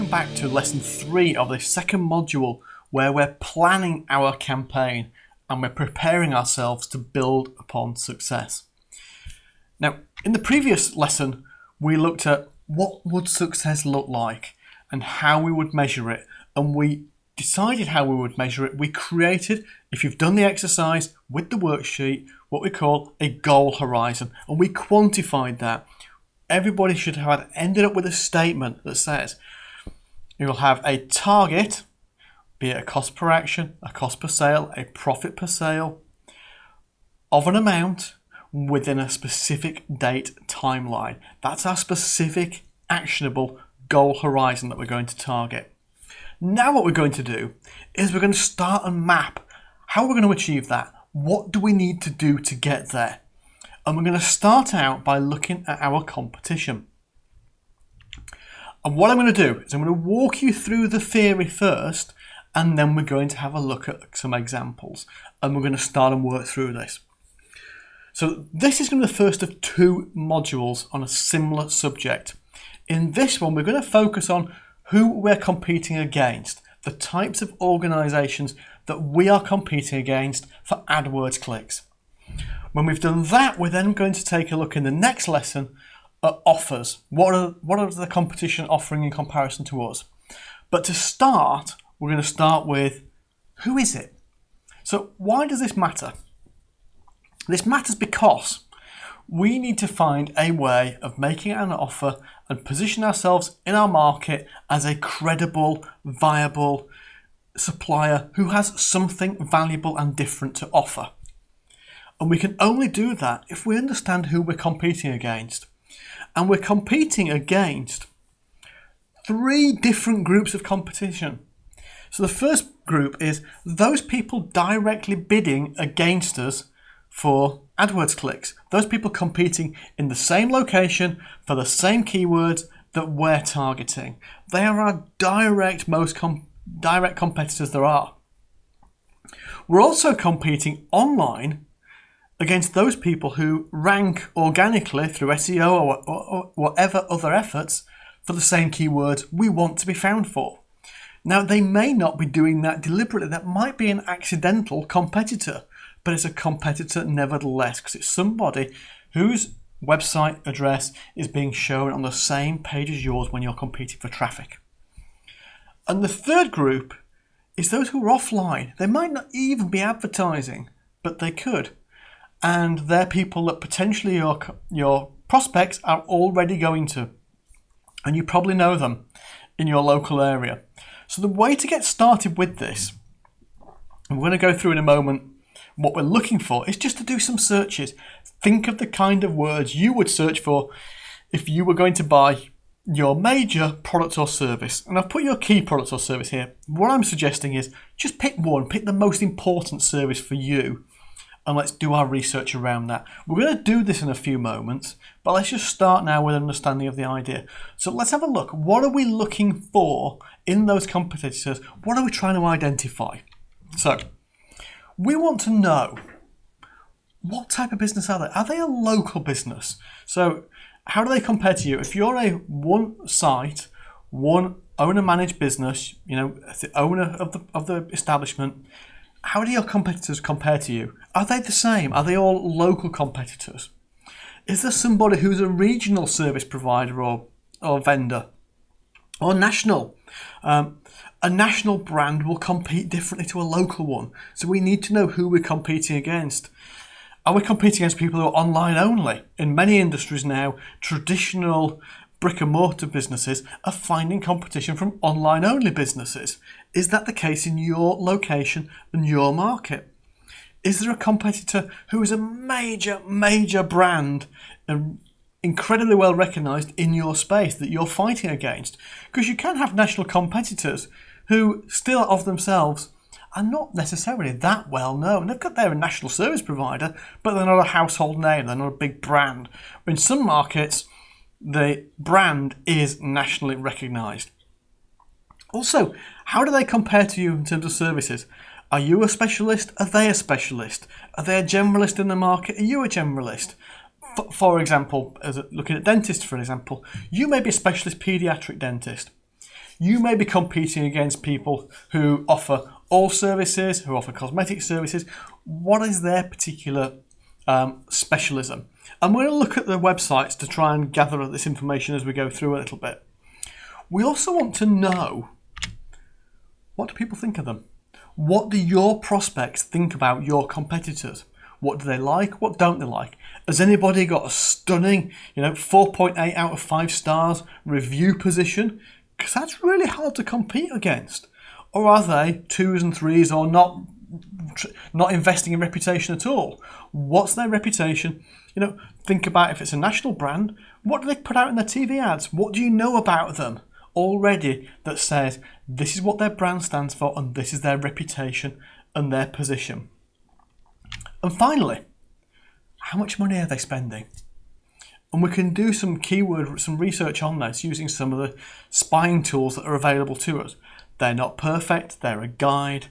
welcome back to lesson 3 of the second module, where we're planning our campaign and we're preparing ourselves to build upon success. Now, in the previous lesson, we looked at what would success look like and how we would measure it, and we decided how we would measure it. We created, if you've done the exercise with the worksheet, what we call a goal horizon, and we quantified that. Everybody should have ended up with a statement that says you'll have a target, be it a cost per action, a cost per sale, a profit per sale, of an amount within a specific date timeline. That's our specific actionable goal horizon that we're going to target. Now what we're going to do is we're going to start and map how we're going to achieve that. What do we need to do to get there? And we're going to start out by looking at our competition. And what I'm going to do is I'm going to walk you through the theory first, and then we're going to have a look at some examples, and we're going to start and work through this. So this is going to be the first of 2 modules on a similar subject. In this one, we're going to focus on who we're competing against, the types of organisations that we are competing against for AdWords clicks. When we've done that, we're then going to take a look in the next lesson at offers. What are the competition offering in comparison to us? But to start, we're going to start with, who is it? So why does this matter? This matters because we need to find a way of making an offer and position ourselves in our market as a credible, viable supplier who has something valuable and different to offer. And we can only do that if we understand who we're competing against. And we're competing against 3 different groups of competition. So the first group is those people directly bidding against us for AdWords clicks. Those people competing in the same location for the same keywords that we're targeting. They are our most direct competitors there are. We're also competing online against those people who rank organically through SEO or whatever other efforts for the same keywords we want to be found for. Now, they may not be doing that deliberately. That might be an accidental competitor, but it's a competitor nevertheless, because it's somebody whose website address is being shown on the same page as yours when you're competing for traffic. And the third group is those who are offline. They might not even be advertising, but they could. And they're people that potentially your prospects are already going to. And you probably know them in your local area. So the way to get started with this, and we're going to go through in a moment what we're looking for, is just to do some searches. Think of the kind of words you would search for if you were going to buy your major product or service. And I've put your key product or service here. What I'm suggesting is just pick one, pick the most important service for you, and let's do our research around that. We're going to do this in a few moments, but let's just start now with an understanding of the idea. So let's have a look. What are we looking for in those competitors? What are we trying to identify? So we want to know, what type of business are they? Are they a local business? So how do they compare to you? If you're a one site, one owner-managed business, the owner of the establishment, how do your competitors compare to you? Are they the same? Are they all local competitors? Is there somebody who's a regional service provider or vendor? Or national? A national brand will compete differently to a local one. So we need to know who we're competing against. Are we competing against people who are online only? In many industries now, traditional brick and mortar businesses are finding competition from online only businesses. Is that the case in your location and your market? Is there a competitor who is a major brand, incredibly well recognised in your space that you're fighting against? Because you can have national competitors who still of themselves are not necessarily that well known. They're a national service provider, but they're not a household name, they're not a big brand. In some markets, the brand is nationally recognised. Also, how do they compare to you in terms of services? Are you a specialist? Are they a specialist? Are they a generalist in the market? Are you a generalist? For example, looking at dentists, for example, you may be a specialist paediatric dentist. You may be competing against people who offer all services, who offer cosmetic services. What is their particular specialism? And we're going to look at the websites to try and gather this information as we go through a little bit. We also want to know, what do people think of them? What do your prospects think about your competitors? What do they like? What don't they like? Has anybody got a stunning, 4.8 out of 5 stars review position? Because that's really hard to compete against. Or are they 2s and 3s or not investing in reputation at all? What's their reputation? Think about if it's a national brand, what do they put out in their TV ads? What do you know about them already that says this is what their brand stands for and this is their reputation and their position? And finally, how much money are they spending? And we can do some research on this using some of the spying tools that are available to us. They're not perfect, they're a guide,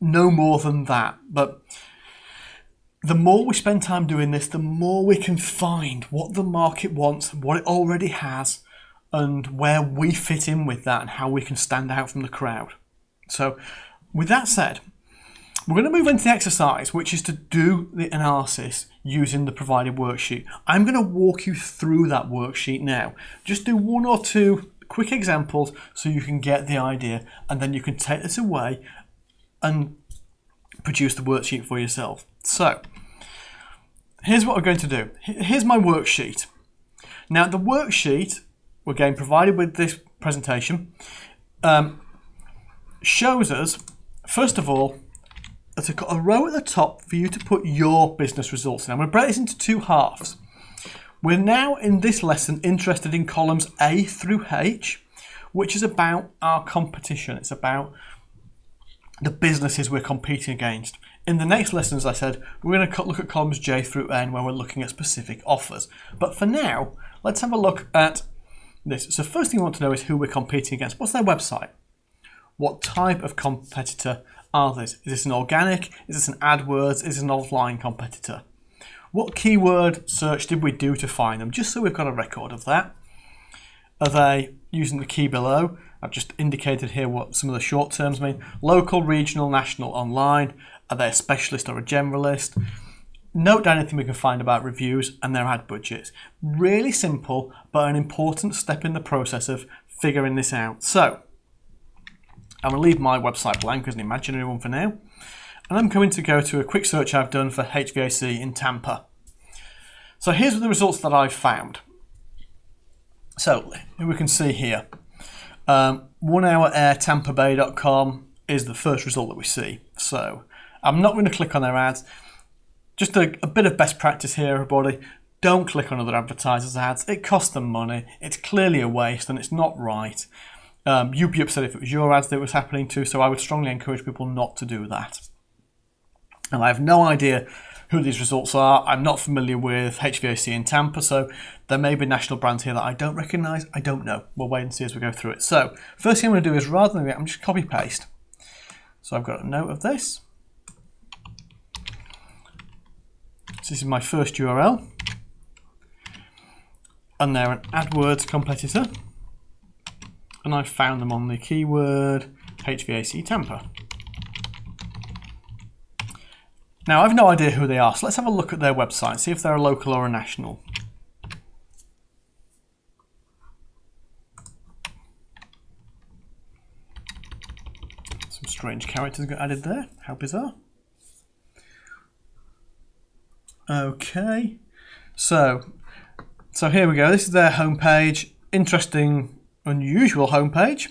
no more than that. But the more we spend time doing this, the more we can find what the market wants, what it already has, and where we fit in with that and how we can stand out from the crowd. So with that said, we're going to move into the exercise, which is to do the analysis using the provided worksheet. I'm going to walk you through that worksheet now. Just do 1 or 2 quick examples so you can get the idea, and then you can take this away and produce the worksheet for yourself. So here's what we're going to do. Here's my worksheet. Now the worksheet, we're getting provided with this presentation, shows us, first of all, that I've got a row at the top for you to put your business results in. I'm going to break this into 2 halves. We're now in this lesson interested in columns A through H, which is about our competition. It's about the businesses we're competing against. In the next lesson, as I said, we're going to look at columns J through N where we're looking at specific offers. But for now, let's have a look at this. So first thing we want to know is who we're competing against. What's their website? What type of competitor are this? Is this an organic? Is this an AdWords? Is this an offline competitor? What keyword search did we do to find them? Just so we've got a record of that. Are they using the key below? I've just indicated here what some of the short terms mean. Local, regional, national, online. Are they a specialist or a generalist? Note down anything we can find about reviews and their ad budgets. Really simple, but an important step in the process of figuring this out. So, I'm going to leave my website blank as an imaginary one for now. And I'm going to go to a quick search I've done for HVAC in Tampa. So here's the results that I've found. So we can see here, 1hourairtampabay.com is the first result that we see. So I'm not going to click on their ads. Just a bit of best practice here, everybody. Don't click on other advertisers' ads. It costs them money. It's clearly a waste and it's not right. You'd be upset if it was your ads that it was happening to, so I would strongly encourage people not to do that. And I have no idea who these results are. I'm not familiar with HVAC in Tampa, so there may be national brands here that I don't recognise. I don't know. We'll wait and see as we go through it. So first thing I'm going to do is, rather than that, I'm just copy paste. So I've got a note of this. So this is my first URL. And they're an AdWords competitor. And I found them on the keyword HVAC Tampa. Now I've no idea who they are, so let's have a look at their website, see if they're a local or a national. Some strange characters got added there, how bizarre. Okay, so here we go, this is their homepage. Interesting, unusual homepage.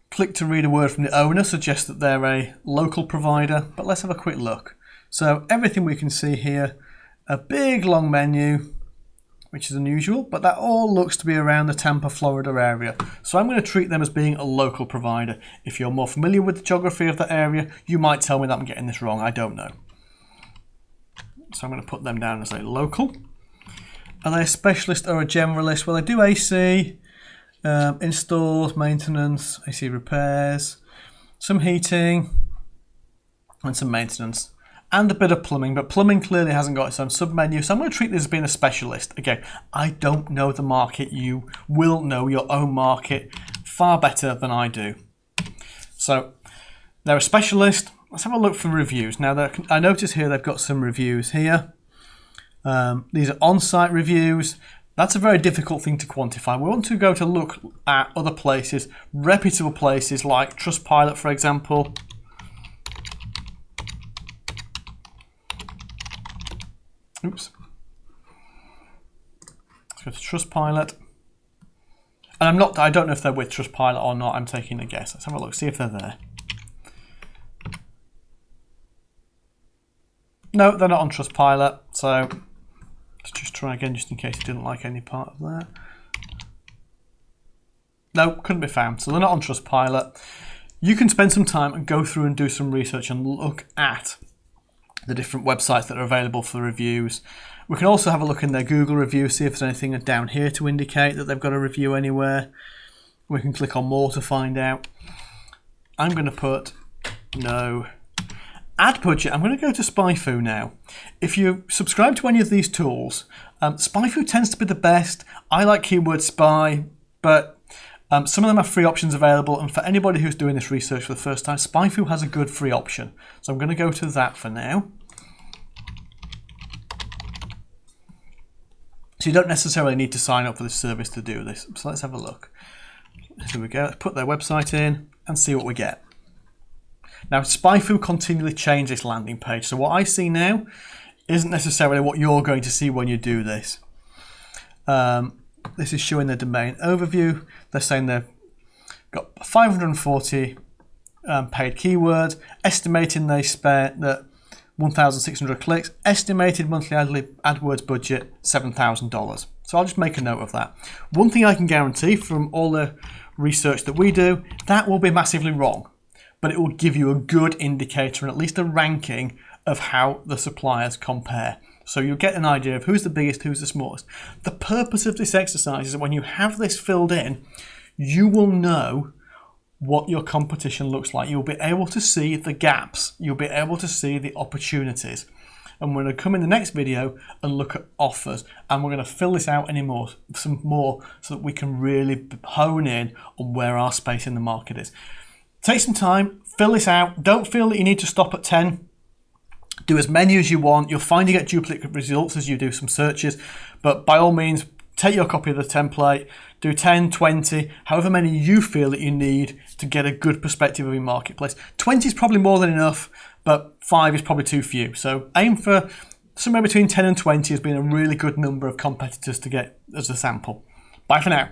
Click to read a word from the owner suggests that they're a local provider, but let's have a quick look. So everything we can see here, a big long menu, which is unusual, but that all looks to be around the Tampa, Florida area. So I'm going to treat them as being a local provider. If you're more familiar with the geography of that area, you might tell me that I'm getting this wrong, I don't know. So I'm going to put them down as a local. Are they a specialist or a generalist? Well, they do AC, installs, maintenance, AC repairs, some heating, and some maintenance. and a bit of plumbing, but plumbing clearly hasn't got its own submenu, so I'm going to treat this as being a specialist. Again, I don't know the market. You will know your own market far better than I do. So they're a specialist. Let's have a look for reviews. Now, I notice here they've got some reviews here. These are on-site reviews. That's a very difficult thing to quantify. We want to go to look at other places, reputable places like Trustpilot, for example. Oops. Let's go to Trustpilot. And I don't know if they're with Trustpilot or not. I'm taking a guess. Let's have a look, see if they're there. No, they're not on Trustpilot. So let's just try again, just in case you didn't like any part of that. No, couldn't be found. So they're not on Trustpilot. You can spend some time and go through and do some research and look at the different websites that are available for reviews. We can also have a look in their Google review, see if there's anything down here to indicate that they've got a review anywhere. We can click on more to find out. I'm going to put no ad budget. I'm going to go to SpyFu now. If you subscribe to any of these tools, SpyFu tends to be the best. I like Keyword Spy, but some of them have free options available, and for anybody who's doing this research for the first time, SpyFu has a good free option. So I'm going to go to that for now. So you don't necessarily need to sign up for this service to do this. So let's have a look. Here we go. Let's put their website in and see what we get. Now, SpyFu continually change this landing page. So what I see now isn't necessarily what you're going to see when you do this. This is showing their domain overview. They're saying they've got 540 paid keywords, estimating they spent 1,600 clicks, estimated monthly AdWords budget $7,000. So I'll just make a note of that. One thing I can guarantee from all the research that we do, that will be massively wrong, but it will give you a good indicator and at least a ranking of how the suppliers compare. So you'll get an idea of who's the biggest, who's the smallest. The purpose of this exercise is that when you have this filled in, you will know what your competition looks like. You'll be able to see the gaps. You'll be able to see the opportunities. And we're going to come in the next video and look at offers. And we're going to fill this out some more so that we can really hone in on where our space in the market is. Take some time, fill this out. Don't feel that you need to stop at 10. Do as many as you want. You'll find you get duplicate results as you do some searches, but by all means, take your copy of the template, do 10, 20, however many you feel that you need to get a good perspective of your marketplace. 20 is probably more than enough, but 5 is probably too few. So aim for somewhere between 10 and 20 as being a really good number of competitors to get as a sample. Bye for now.